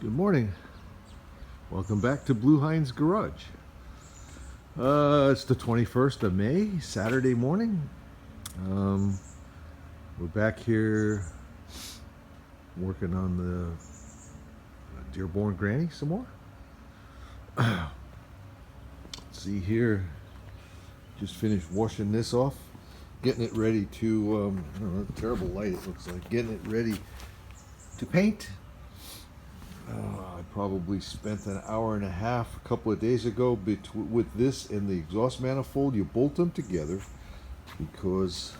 Good morning. Welcome back to Blue Heinz Garage. It's the 21st of May, Saturday morning. We're back here working on the Dearborn Granny some more. See here, just finished washing this off, getting it ready to, I don't know, terrible light it looks like, getting it ready to paint. I probably spent an hour and a half a couple of days ago with this and the exhaust manifold. You bolt them together because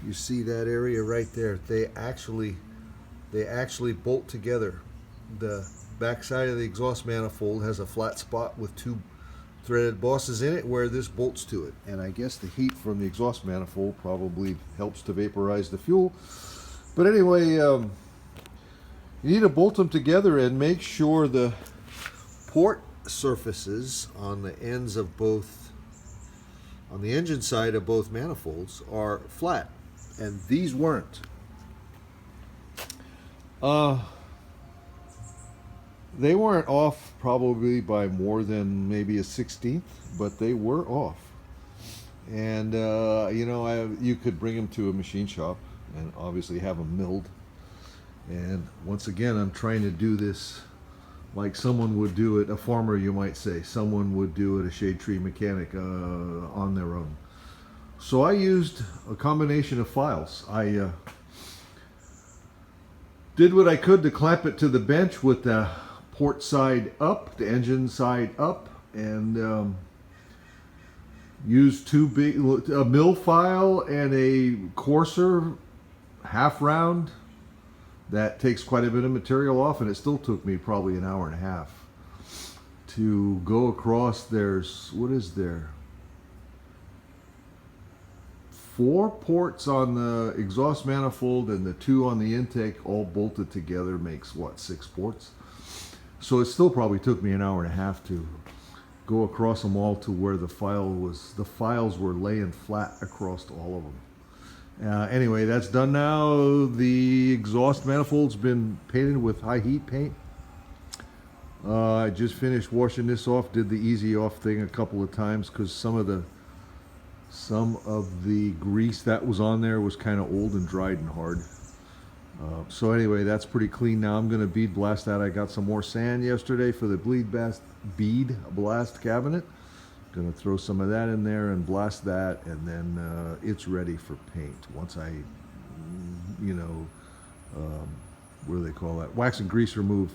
you see that area right there. They actually bolt together. The back side of the exhaust manifold has a flat spot with two threaded bosses in it where this bolts to it. And I guess the heat from the exhaust manifold probably helps to vaporize the fuel. But anyway, you need to bolt them together and make sure the port surfaces on the ends of both, on the engine side of both manifolds, are flat. And these weren't. They weren't off probably by more than maybe a 16th, but they were off. And, you could bring them to a machine shop and obviously have them milled. And once again, I'm trying to do this like someone would do it, a farmer you might say, someone would do it, a shade tree mechanic on their own. So I used a combination of files. I did what I could to clamp it to the bench with the port side up, the engine side up, and used a mill file and a coarser half round. That takes quite a bit of material off, and it still took me probably an hour and a half to go across. What is there? 4 ports on the exhaust manifold and the 2 on the intake, all bolted together, makes what, 6 ports? So it still probably took me an hour and a half to go across them all to where the files were laying flat across all of them. Anyway, that's done now. The exhaust manifold's been painted with high heat paint. I just finished washing this off, did the easy off thing a couple of times because some of the grease that was on there was kind of old and dried and hard. So anyway, that's pretty clean now. I'm going to bead blast that. I got some more sand yesterday for the bead blast cabinet. Going to throw some of that in there and blast that, and then it's ready for paint. Once I, what do they call that? Wax and grease remove,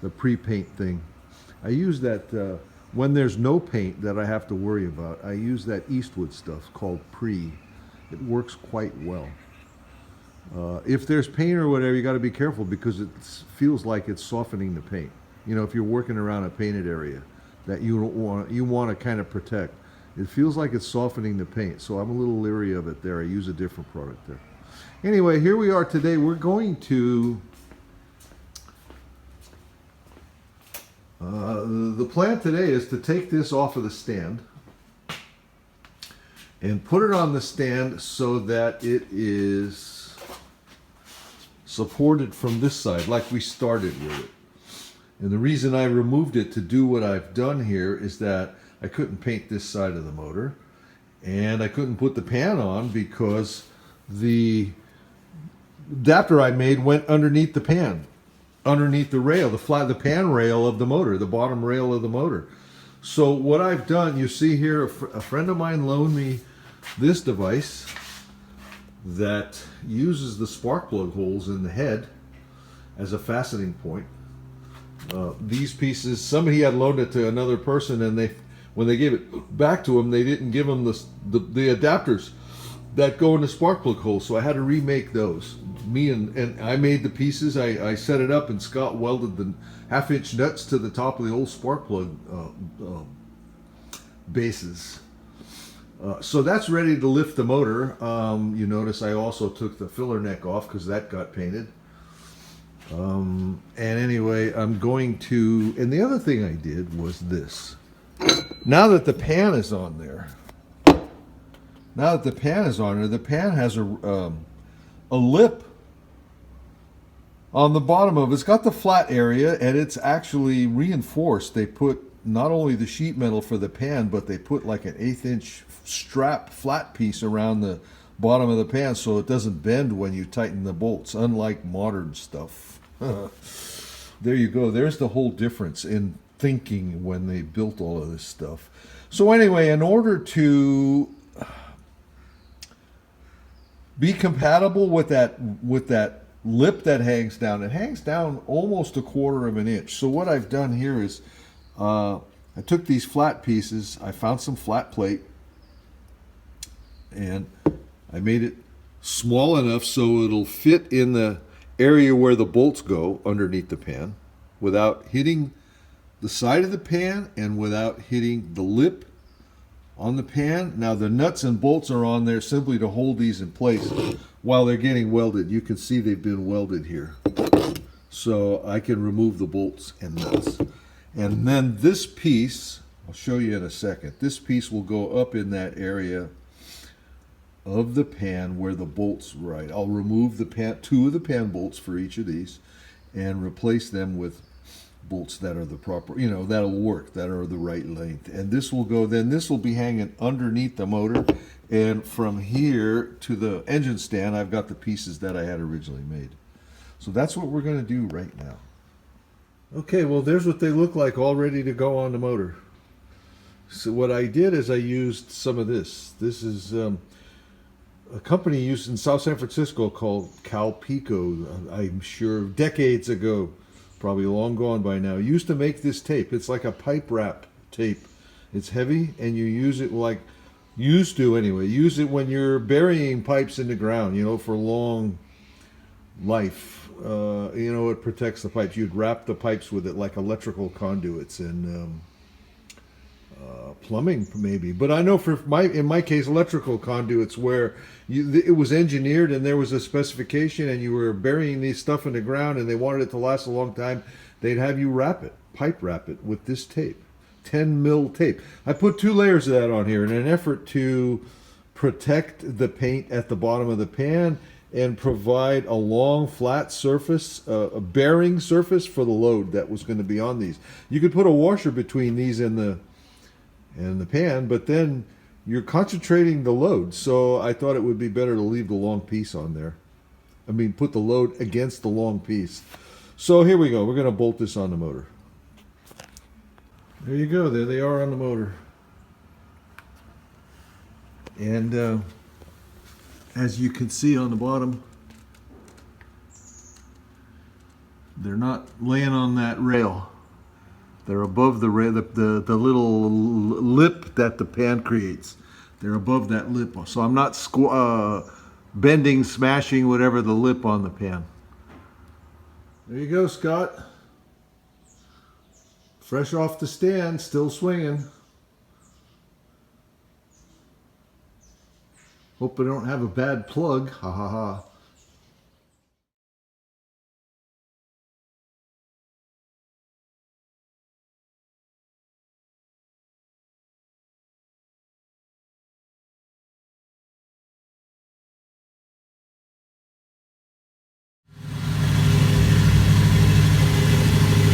the pre-paint thing. I use that when there's no paint that I have to worry about. I use that Eastwood stuff called pre. It works quite well. If there's paint or whatever, you got to be careful because it feels like it's softening the paint. If you're working around a painted area that you want to kind of protect. It feels like it's softening the paint, so I'm a little leery of it there. I use a different product there. Anyway, here we are today. We're going to, the plan today is to take this off of the stand and put it on the stand so that it is supported from this side like we started with it. And the reason I removed it to do what I've done here is that I couldn't paint this side of the motor, and I couldn't put the pan on because the adapter I made went underneath the pan, underneath the rail, the pan rail of the motor, the bottom rail of the motor. So what I've done, you see here, a friend of mine loaned me this device that uses the spark plug holes in the head as a fastening point. These pieces, somebody had loaned it to another person, and when they gave it back to him, they didn't give him the adapters that go in the spark plug hole, so I had to remake those. And I made the pieces. I set it up, and Scott welded the 1/2-inch nuts to the top of the old spark plug bases. So that's ready to lift the motor. You notice I also took the filler neck off because that got painted. And anyway, I'm going to, and the other thing I did was this. Now that the pan is on there, the pan has a lip On the bottom of it's got the flat area, and it's actually reinforced. They put not only the sheet metal for the pan, but they put like an 1/8 inch strap flat piece around the bottom of the pan so it doesn't bend when you tighten the bolts, unlike modern stuff. There you go. There's the whole difference in thinking when they built all of this stuff. So anyway, in order to be compatible with that lip that hangs down, it hangs down almost 1/4 of an inch. So what I've done here is I took these flat pieces, I found some flat plate, and I made it small enough so it'll fit in the area where the bolts go underneath the pan without hitting the side of the pan and without hitting the lip on the pan. Now the nuts and bolts are on there simply to hold these in place while they're getting welded. You can see they've been welded here. So I can remove the bolts and nuts. And then this piece, I'll show you in a second, this piece will go up in that area of the pan where the bolts right. I'll remove the pan, 2 of the pan bolts for each of these and replace them with bolts that are the proper, that'll work, that are the right length. And this will go, then this will be hanging underneath the motor. And from here to the engine stand, I've got the pieces that I had originally made. So that's what we're going to do right now. Okay, well, there's what they look like all ready to go on the motor. So what I did is I used some of this. This is a company used in South San Francisco called Calpico. I'm sure decades ago, probably long gone by now, used to make this tape. It's like a pipe wrap tape. It's heavy, and you use it used to anyway, use it when you're burying pipes in the ground, for long life. It protects the pipes. You'd wrap the pipes with it like electrical conduits and plumbing maybe. But I know in my case, electrical conduits where it was engineered and there was a specification and you were burying these stuff in the ground and they wanted it to last a long time, they'd have you pipe wrap it with this tape, 10 mil tape. I put 2 layers of that on here in an effort to protect the paint at the bottom of the pan and provide a long flat surface, a bearing surface for the load that was going to be on these. You could put a washer between these and the pan, but then you're concentrating the load. So I thought it would be better to leave the long piece on there. Put the load against the long piece. So here we go. We're going to bolt this on the motor. There you go. There they are on the motor. And as you can see on the bottom, they're not laying on that rail. They're above the rail, the little lip that the pan creates. They're above that lip. So I'm not bending, smashing, whatever the lip on the pan. There you go, Scott. Fresh off the stand, still swinging. Hope I don't have a bad plug. Ha ha ha.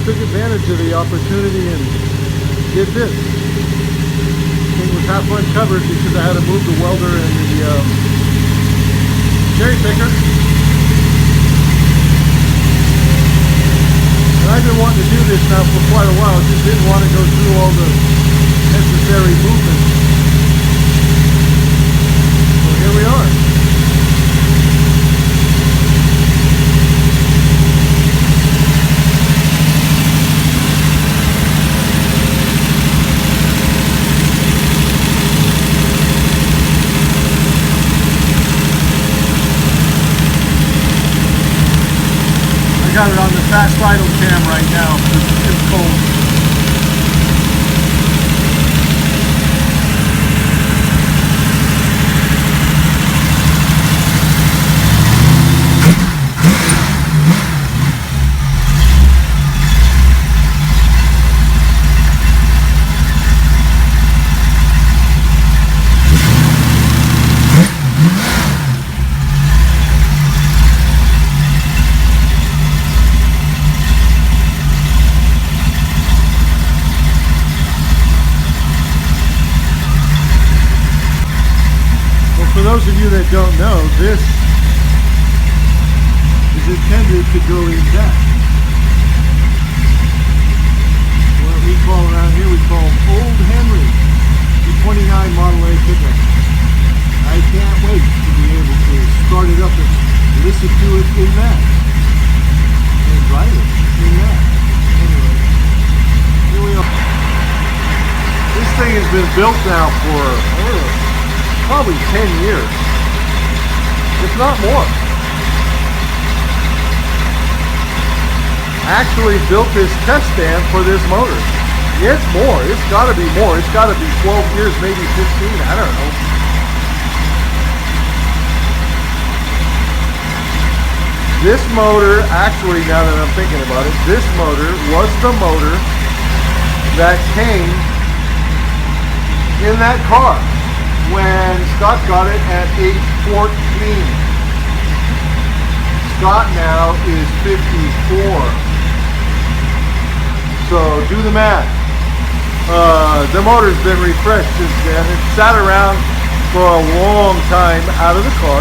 Took advantage of the opportunity and did this. Thing was half uncovered because I had to move the welder and the cherry picker. And I've been wanting to do this now for quite a while, just didn't want to go through all the necessary movements. So here we are. I got it on the fast idle cam right now because it's cold. This is intended to go in that. What we call around here, we call them Old Henry, the 29 Model A pickup. I can't wait to be able to start it up and listen to it in that. And drive it in that. Anyway, here we are. This thing has been built now for probably 10 years, if not more. I actually built this test stand for this motor. It's more. It's got to be more. It's got to be 12 years, maybe 15. I don't know. This motor, actually, now that I'm thinking about it, this motor was the motor that came in that car when Scott got it at age 14. Scott now is 54. So do the math. The motor's been refreshed since then. It sat around for a long time out of the car.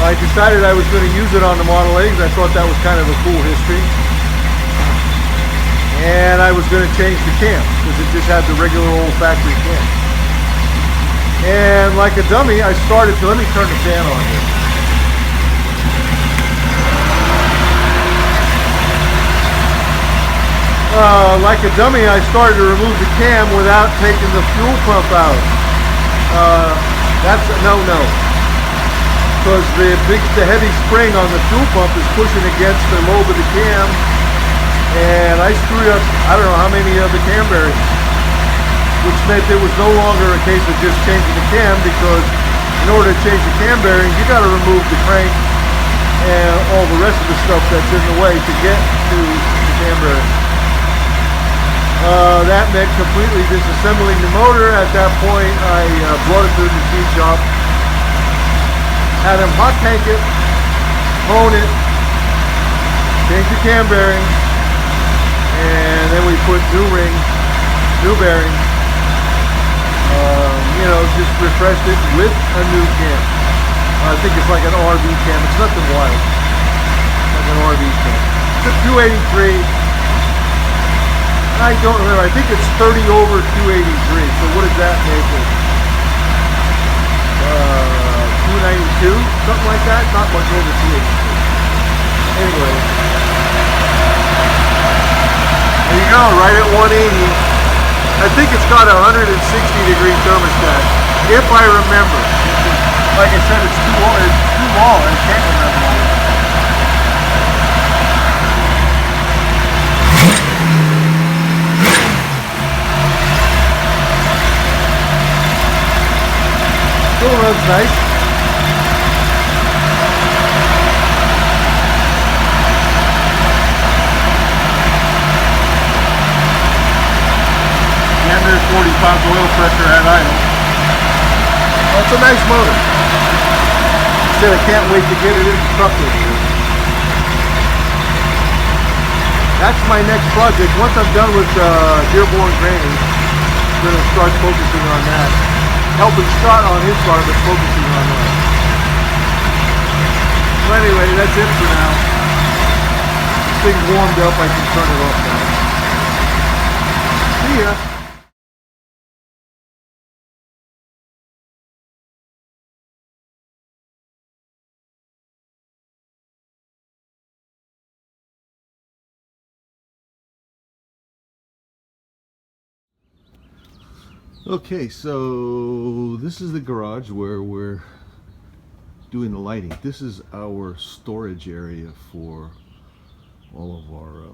I decided I was going to use it on the Model A because I thought that was kind of a cool history. And I was going to change the cam because it just had the regular old factory cam. And like a dummy, I started to, let me turn the fan on here. Like a dummy, I started to remove the cam without taking the fuel pump out. That's a no-no. Because the heavy spring on the fuel pump is pushing against the lobe of the cam, and I screwed up I don't know how many of the cam bearings, which meant it was no longer a case of just changing the cam, because in order to change the cam bearings you got to remove the crank and all the rest of the stuff that's in the way to get to the cam bearings. That meant completely disassembling the motor. At that point I brought it to the machine shop, had him hot tank it, hone it, change the cam bearing, and then we put new rings, new bearings, just refreshed it with a new cam. I think it's like an RV cam. It's nothing wild. Like an RV cam. It's a 283. I don't remember. I think it's 30 over 283. So what does that make it? 292, something like that. Not much over 283. Anyway, there you go, right at 180. I think it's got a 160-degree thermostat, if I remember. Like I said, it's too long. I can't remember. Still runs nice. And there's 40 pounds oil pressure at idle. Well, it's a nice motor. Said I can't wait to get it in the truck this year. That's my next project. Once I'm done with Dearborn Granny, I'm going to start focusing on that. Helping Scott on his car, but focusing on that. So anyway, that's it for now. This thing's warmed up. I can turn it off now. See ya. Okay, so this is the garage where we're doing the lighting. This is our storage area for all of our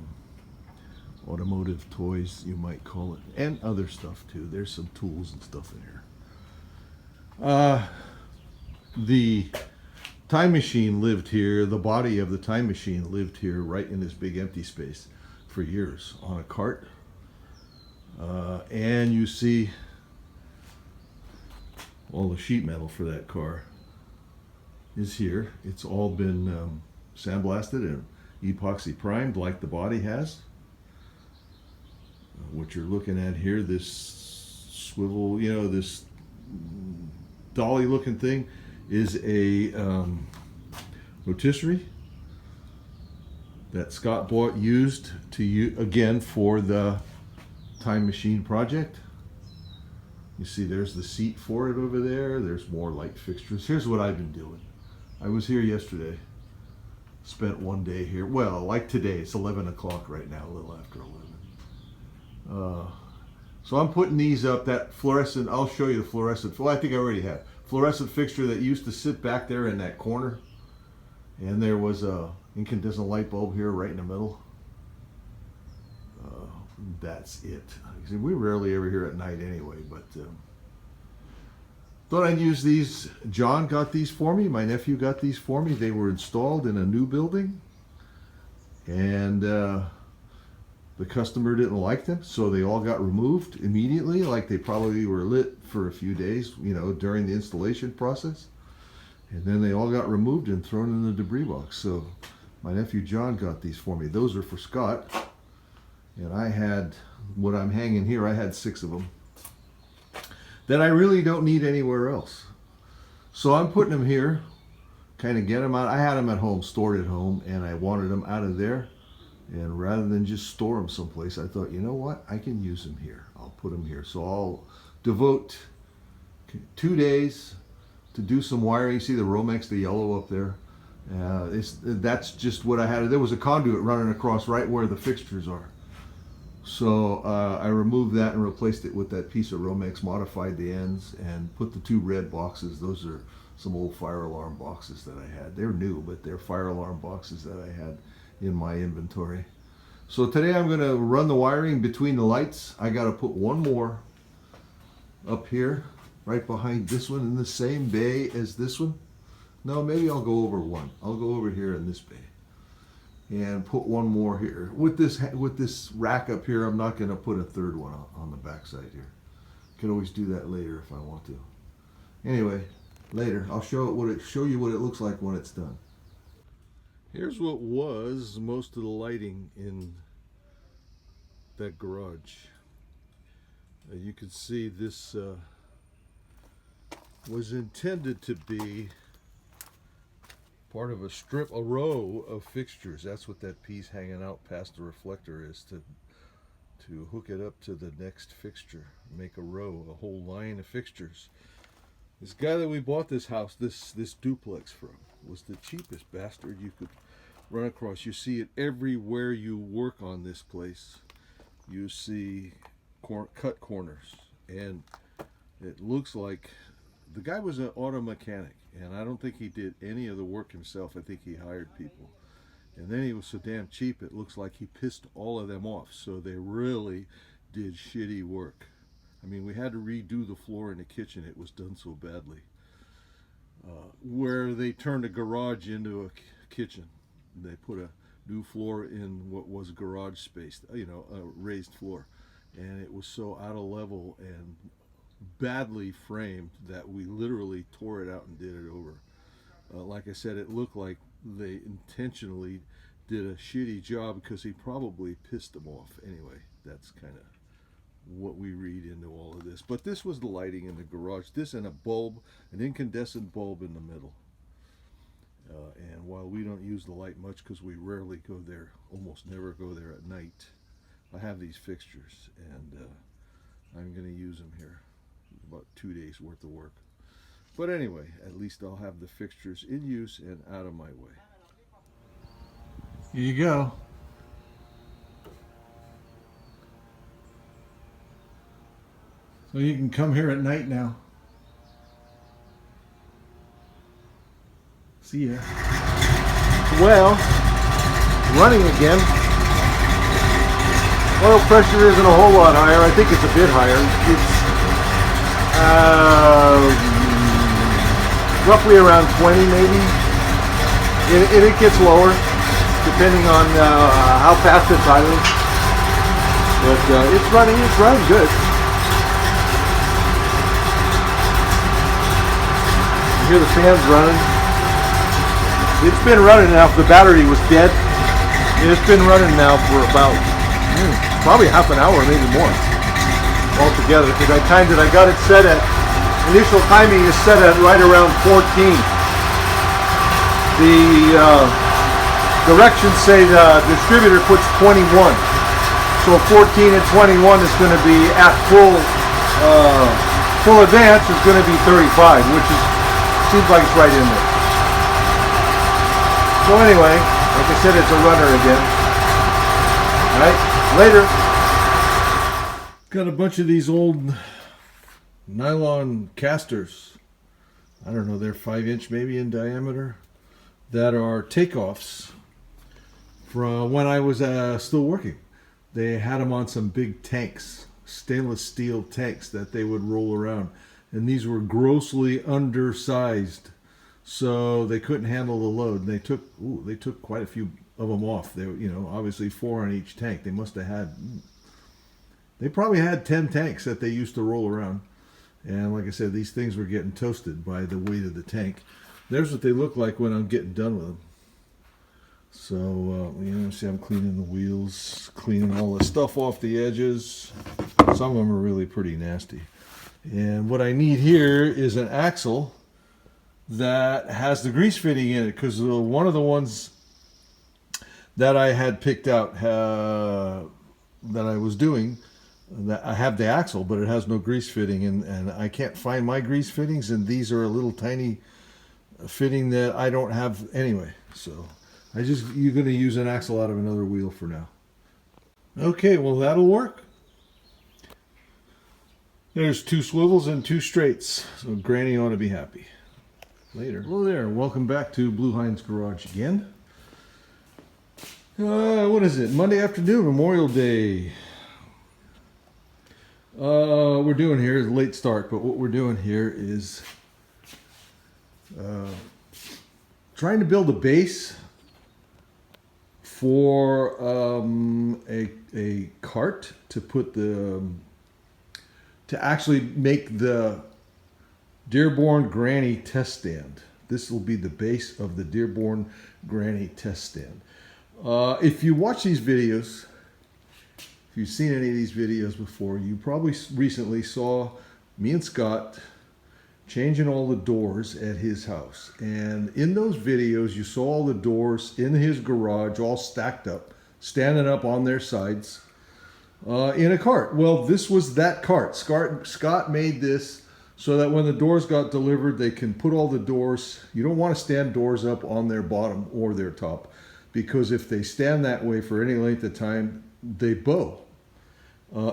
automotive toys, you might call it, and other stuff too. There's some tools and stuff in here. The time machine lived here. The body of the time machine lived here right in this big empty space for years on a cart. And you see all the sheet metal for that car is here. It's all been sandblasted and epoxy primed like the body has. What you're looking at here, this swivel, this dolly looking thing is a rotisserie that Scott used again for the time machine project. You see there's the seat for it over there. There's more light fixtures. Here's what I've been doing. I was here yesterday. Spent one day here. Well, like today, it's 11 o'clock right now, a little after 11. So I'm putting these up, that fluorescent, I'll show you the fluorescent, well, I think I already have. Fluorescent fixture that used to sit back there in that corner. And there was a incandescent light bulb here right in the middle. That's it. See, we rarely ever here at night anyway, but thought I'd use these. John got these for me. My nephew got these for me. They were installed in a new building, and the customer didn't like them, so they all got removed immediately, like they probably were lit for a few days, you know, during the installation process. And then they all got removed and thrown in the debris box. So my nephew John got these for me. Those are for Scott. And I had, what I'm hanging here, I had 6 of them that I really don't need anywhere else. So I'm putting them here, kind of get them out. I had them at home, stored at home, and I wanted them out of there. And rather than just store them someplace, I thought, you know what? I can use them here. I'll put them here. So I'll devote 2 days to do some wiring. See the Romex, the yellow up there? That's just what I had. There was a conduit running across right where the fixtures are. So I removed that and replaced it with that piece of Romex, modified the ends, and put the 2 red boxes. Those are some old fire alarm boxes that I had. They're new, but they're fire alarm boxes that I had in my inventory. So today I'm going to run the wiring between the lights. I got to put one more up here, right behind this one, in the same bay as this one. No, maybe I'll go over one. I'll go over here in this bay and put one more here. With this rack up here, I'm not going to put a 3rd one on the back side here. Can always do that later if I want to. Anyway, later I'll show you what it looks like when it's done. Here's what was most of the lighting in that garage. You can see this was intended to be part of a row of fixtures. That's what that piece hanging out past the reflector is, to hook it up to the next fixture, make a row, a whole line of fixtures. This guy that we bought this house, this duplex from, was the cheapest bastard you could run across. You see it everywhere you work on this place. You see cut corners, and it looks like the guy was an auto mechanic, and I don't think he did any of the work himself. I think he hired people. And then he was so damn cheap, it looks like he pissed all of them off. So they really did shitty work. I mean, we had to redo the floor in the kitchen. It was done so badly. Where they turned a garage into a kitchen. They put a new floor in what was garage space, you know, a raised floor. And it was so out of level and badly framed that we literally tore it out and did it over. Like I said, it looked like they intentionally did a shitty job because he probably pissed them off. Anyway, that's kind of what we read into all of this. But this was the lighting in the garage. This and a bulb, an incandescent bulb in the middle. And while we don't use the light much because we rarely go there, almost never go there at night, I have these fixtures, and I'm going to use them here. About 2 days worth of work. But anyway, at least I'll have the fixtures in use and out of my way. Here you go. So you can come here at night now. See ya. Well, running again. Oil pressure isn't a whole lot higher. I think it's a bit higher. It's roughly around 20 maybe. It gets lower depending on how fast it's idling. But it's running good. You hear the fans running. It's been running now. The battery was dead. It's been running now for about probably half an hour, maybe more altogether, because I timed it. I got it set at initial timing is set at right around 14. The directions say the distributor puts 21. So 14 and 21 is going to be at full advance is going to be 35, which seems like it's right in there. So anyway, like I said, it's a runner again. All right, later. Got a bunch of these old nylon casters. I don't know, they're 5-inch maybe in diameter, that are takeoffs from when I was still working. They had them on some big tanks, stainless steel tanks that they would roll around. And these were grossly undersized, so they couldn't handle the load. And they took quite a few of them off. They were, obviously 4 on each tank. They probably had 10 tanks that they used to roll around. And like I said, these things were getting toasted by the weight of the tank. There's what they look like when I'm getting done with them. So, see I'm cleaning the wheels, cleaning all the stuff off the edges. Some of them are really pretty nasty. And what I need here is an axle that has the grease fitting in it, because one of the ones that I had picked out that I was doing, that I have the axle, but it has no grease fitting, and I can't find my grease fittings, and these are a little tiny fitting that I don't have anyway. So you're going to use an axle out of another wheel for now. Okay, well that'll work. There's 2 swivels and 2 straights, so Granny ought to be happy. Later. Hello there, welcome back to Blue Heinz Garage again. What is it? Monday afternoon, Memorial Day. We're doing here is a late start, but what we're doing here is trying to build a base for a cart to put to actually make the Dearborn Granny test stand. This will be the base of the Dearborn Granny test stand. If you watch these videos, if you've seen any of these videos before, you probably recently saw me and Scott changing all the doors at his house. And in those videos, you saw all the doors in his garage all stacked up, standing up on their sides in a cart. Well, this was that cart. Scott made this so that when the doors got delivered, they can put all the doors. You don't want to stand doors up on their bottom or their top, because if they stand that way for any length of time, they bow.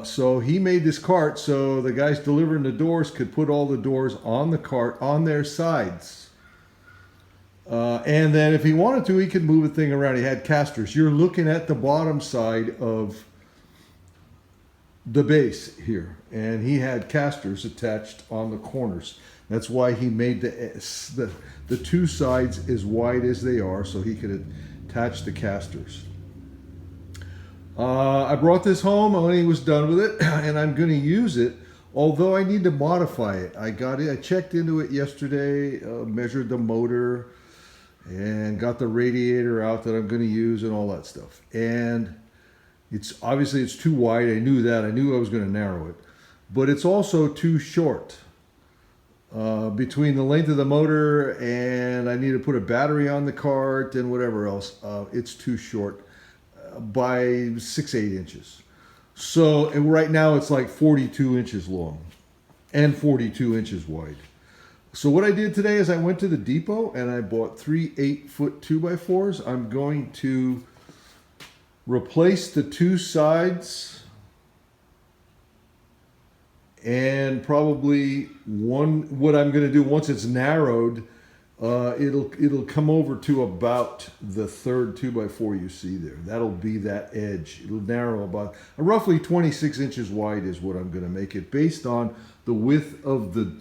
So he made this cart so the guys delivering the doors could put all the doors on the cart on their sides. And then if he wanted to, he could move the thing around. He had casters. You're looking at the bottom side of the base here, and he had casters attached on the corners. That's why he made the 2 sides as wide as they are, so he could attach the casters. I brought this home when he was done with it, and I'm going to use it, although I need to modify it. I checked into it yesterday, measured the motor, and got the radiator out that I'm going to use and all that stuff. And it's too wide. I knew that. I knew I was going to narrow it. But it's also too short. Between the length of the motor and I need to put a battery on the cart and whatever else, it's too short by 6-8 inches. So right now it's like 42 inches long and 42 inches wide. So what I did today is I went to the depot and I bought 3 8-foot 2x4s. I'm going to replace the 2 sides and probably what I'm going to do once it's narrowed, it'll come over to about the 3rd 2x4 you see there. That'll be that edge. It'll narrow about roughly 26 inches wide is what I'm going to make it based on the width of the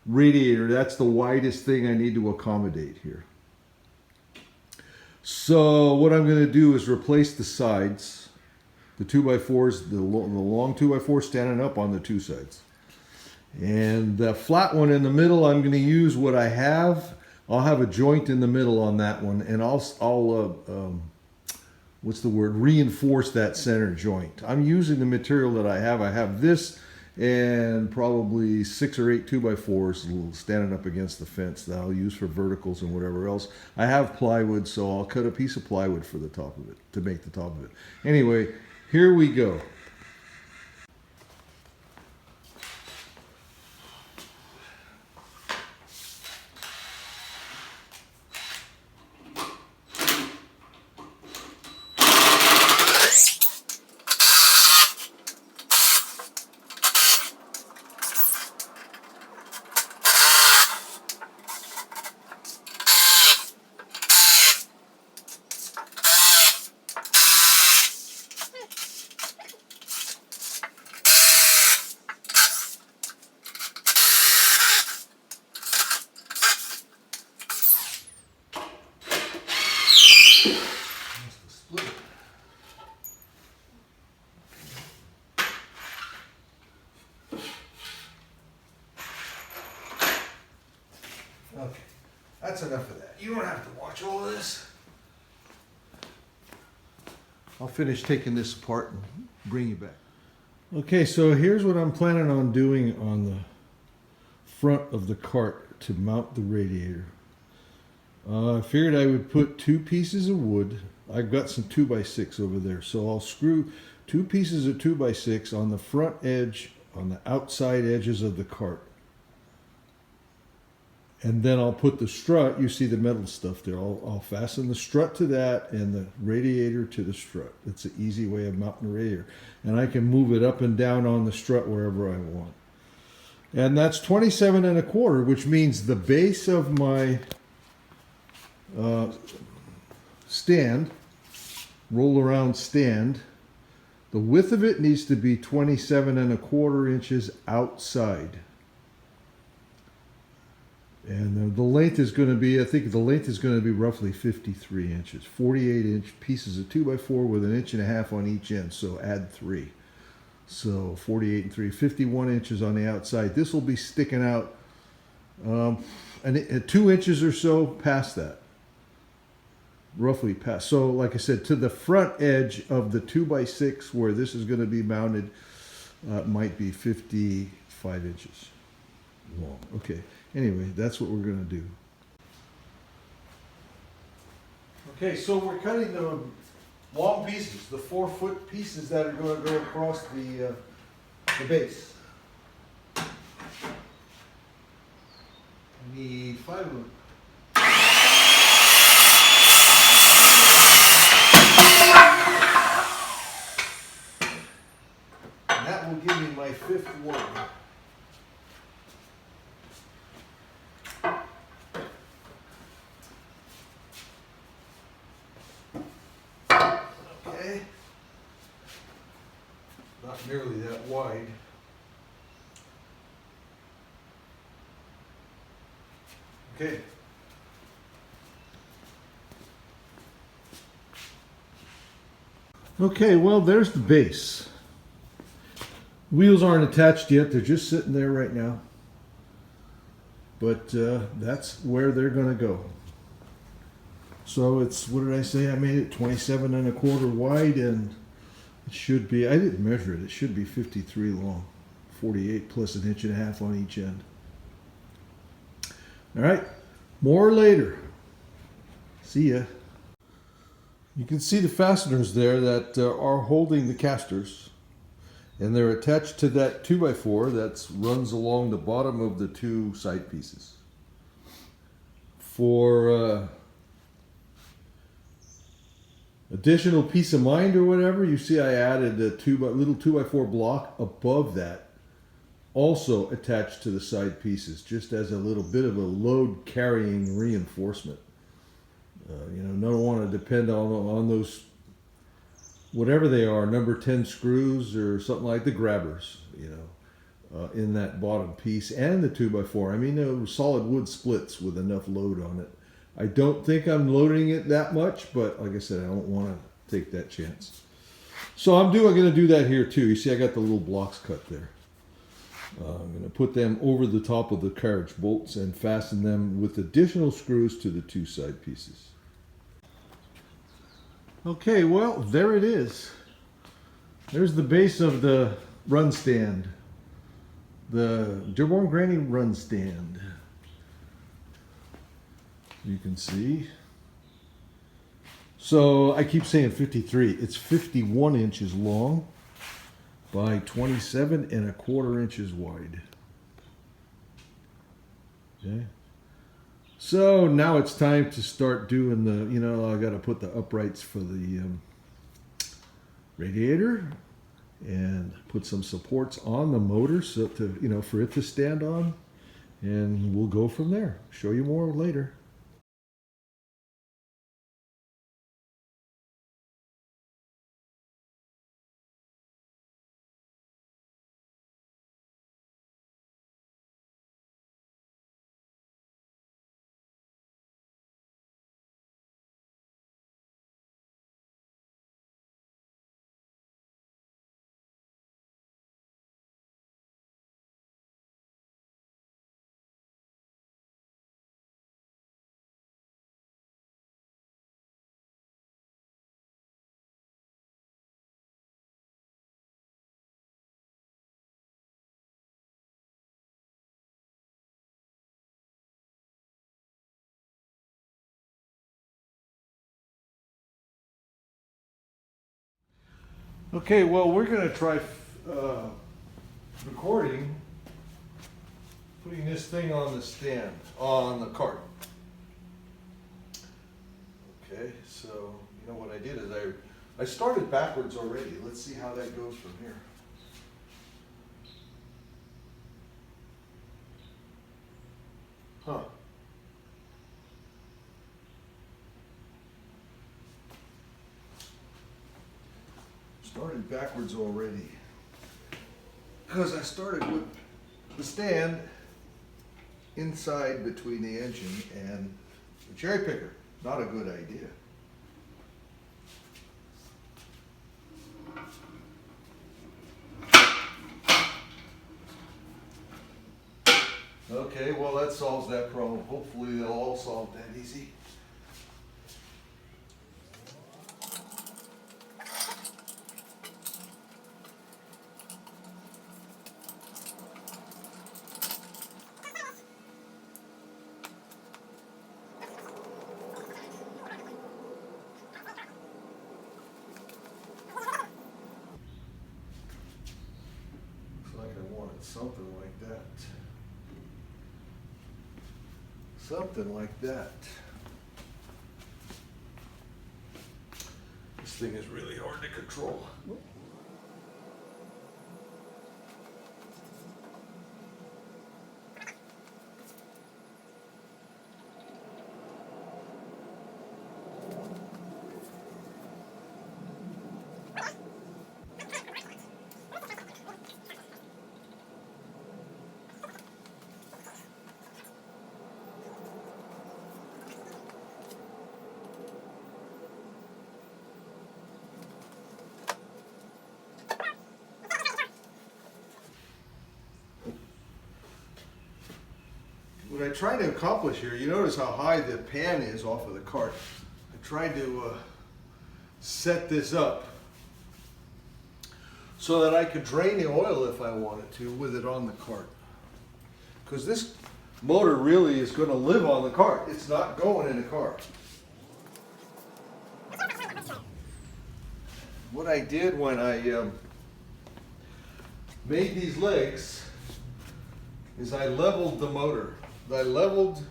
radiator. That's the widest thing I need to accommodate here. So what I'm going to do is replace the sides, the 2x4s, the long 2x4 standing up on the 2 sides. And the flat one in the middle, I'm going to use what I have. I'll have a joint in the middle on that one, and I'll reinforce that center joint. I'm using the material that I have. I have this and probably 6 or 8 2x4s standing up against the fence that I'll use for verticals and whatever else. I have plywood, so I'll cut a piece of plywood for the top of it, to make the top of it. Anyway, here we go. Okay, that's enough of that. You don't have to watch all of this. I'll finish taking this apart and bring you back. Okay, so here's what I'm planning on doing on the front of the cart to mount the radiator. I figured I would put 2 pieces of wood. I've got some 2x6 over there, so I'll screw 2 pieces of 2x6 on the front edge, on the outside edges of the cart. And then I'll put the strut, you see the metal stuff there, I'll fasten the strut to that and the radiator to the strut. It's an easy way of mounting a radiator. And I can move it up and down on the strut wherever I want. And that's 27 1/4, which means the base of my stand, roll around stand, the width of it needs to be 27 1/4 inches outside. And the length is going to be, I think the length is going to be roughly 53 inches. 48-inch pieces of 2x4 with 1.5 inches on each end, so add 3. So 48 and 3, 51 inches on the outside. This will be sticking out 2 inches or so past that. Roughly past. So like I said, to the front edge of the 2x6 where this is going to be mounted might be 55 inches long. Okay. Anyway, that's what we're going to do. Okay, so we're cutting the long pieces, the 4-foot pieces that are going to go across the base. I need 5 of them. And that will give me my 5th one. Not nearly that wide. Okay. Okay, well, there's the base. Wheels aren't attached yet. They're just sitting there right now. But that's where they're going to go. So it's, what did I say? I made it 27 1/4 wide, and it should be, I didn't measure it, it should be 53 long. 48 plus 1.5 inches on each end. All right, more later. See ya. You can see the fasteners there that are holding the casters, and they're attached to that 2x4 that runs along the bottom of the 2 side pieces. For additional peace of mind or whatever, you see I added a little 2x4 block above that, also attached to the side pieces, just as a little bit of a load carrying reinforcement. You know, don't want to depend on those, whatever they are, number 10 screws or something like the grabbers, you know, in that bottom piece, and the 2x4. I mean, they're solid wood splits with enough load on it. I don't think I'm loading it that much, but like I said, I don't want to take that chance. So I'm going to do that here too. You see I got the little blocks cut there. I'm going to put them over the top of the carriage bolts and fasten them with additional screws to the 2 side pieces. Okay, well, there it is. There's the base of the run stand. the Dearborn Granny Run Stand. You can see. So I keep saying 53. It's 51 inches long by 27¼ inches wide. Okay. So now it's time to start doing the, I got to put the uprights for the radiator and put some supports on the motor so to, for it to stand on, and we'll go from there. Show you more later. Okay, well, we're going to try recording, putting this thing on the stand, on the cart. Okay, so, what I did is I started backwards already. Let's see how that goes from here. Huh. Started backwards already because I started with the stand inside between the engine and the cherry picker. Not a good idea. Okay, well, that solves that problem. Hopefully they'll all solve that easy. Something like that. Something like that. This thing is really hard to control. What I tried to accomplish here, you notice how high the pan is off of the cart. I tried to set this up so that I could drain the oil if I wanted to with it on the cart. Because this motor really is going to live on the cart. It's not going in the cart. What I did when I made these legs is I leveled the motor. I leveled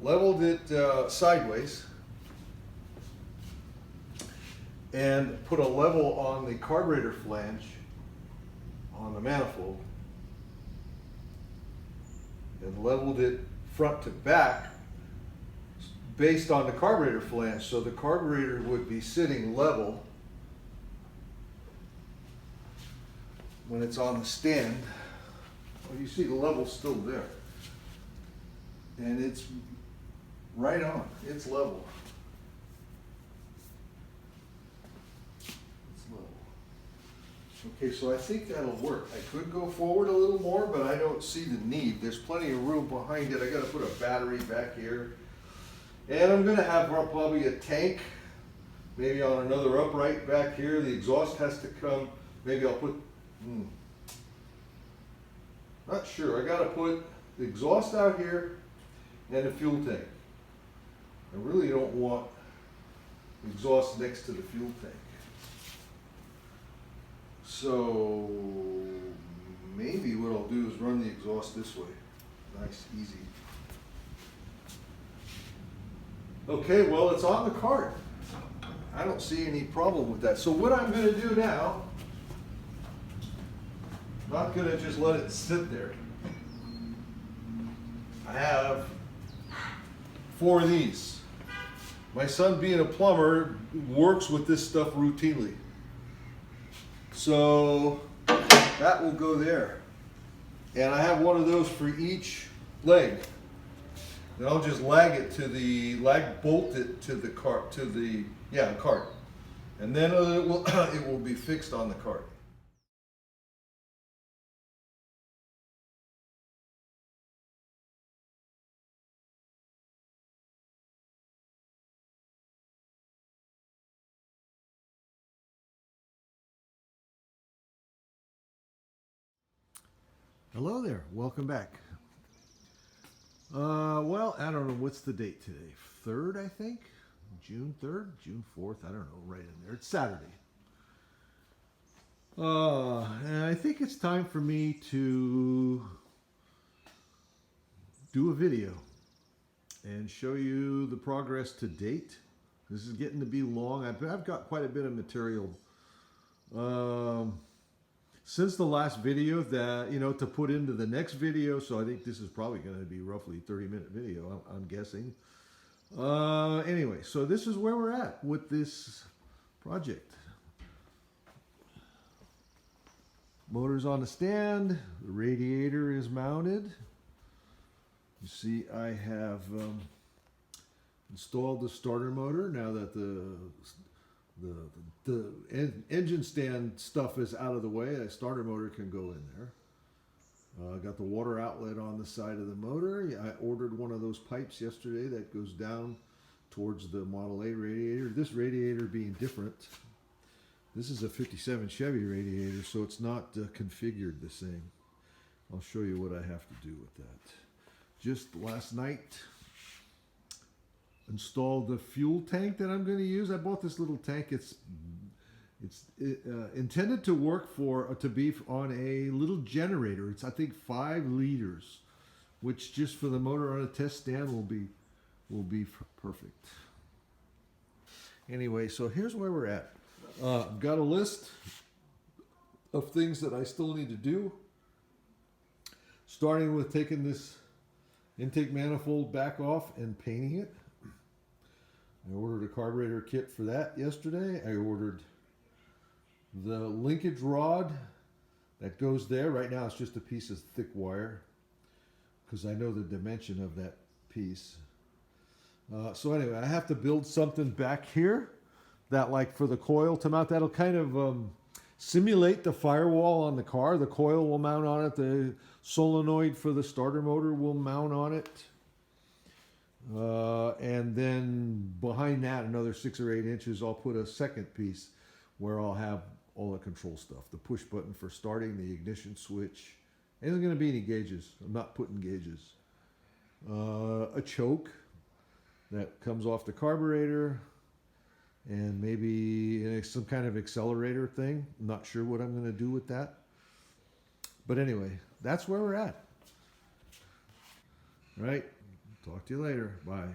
it sideways and put a level on the carburetor flange on the manifold and leveled it front to back based on the carburetor flange, so the carburetor would be sitting level when it's on the stand. Well, you see the level's still there. And it's right on. It's level. It's level. Okay, so I think that'll work. I could go forward a little more, but I don't see the need. There's plenty of room behind it. I got to put a battery back here. And I'm going to have probably a tank, maybe on another upright back here. The exhaust has to come. Maybe I'll put, Not sure. I gotta put the exhaust out here and the fuel tank. I really don't want exhaust next to the fuel tank. So maybe what I'll do is run the exhaust this way. Nice, easy. Okay, well, it's on the cart. I don't see any problem with that. So what I'm gonna do now, not gonna just let it sit there. I have 4 of these. My son, being a plumber, works with this stuff routinely. So that will go there. And I have one of those for each leg. Then I'll just bolt it to the cart, cart. And then it will be fixed on the cart. Hello there, welcome back. Well, I don't know, what's the date today? 3rd, I think? June 3rd? June 4th? I don't know, right in there. It's Saturday. And I think it's time for me to do a video and show you the progress to date. This is getting to be long. I've got quite a bit of material. Since the last video that, to put into the next video, so I think this is probably going to be roughly 30-minute video, I'm guessing. Anyway, so this is where we're at with this project. Motor's on the stand, the radiator is mounted. You see I have installed the starter motor now that the engine stand stuff is out of the way. A starter motor can go in there. Got the water outlet on the side of the motor. I ordered one of those pipes yesterday that goes down towards the Model A radiator. This radiator being different. This is a 57 Chevy radiator, so it's not configured the same. I'll show you what I have to do with that. Just last night, installed the fuel tank that I'm going to use. I bought this little tank. It's intended to work to be on a little generator. It's, I think, 5 liters, which just for the motor on a test stand will be perfect. Anyway, so here's where we're at. I've got a list of things that I still need to do, starting with taking this intake manifold back off and painting it. I ordered a carburetor kit for that yesterday. I ordered the linkage rod that goes there. Right now it's just a piece of thick wire because I know the dimension of that piece. So anyway, I have to build something back here that, like, for the coil to mount, that'll kind of simulate the firewall on the car. The coil will mount on it. The solenoid for the starter motor will mount on it. And then behind that, another 6 or 8 inches, I'll put a second piece where I'll have all the control stuff. The push button for starting, the ignition switch. Ain't going to be any gauges. I'm not putting gauges. A choke that comes off the carburetor. And maybe some kind of accelerator thing. I'm not sure what I'm going to do with that. But anyway, that's where we're at. All right. Talk to you later. Bye.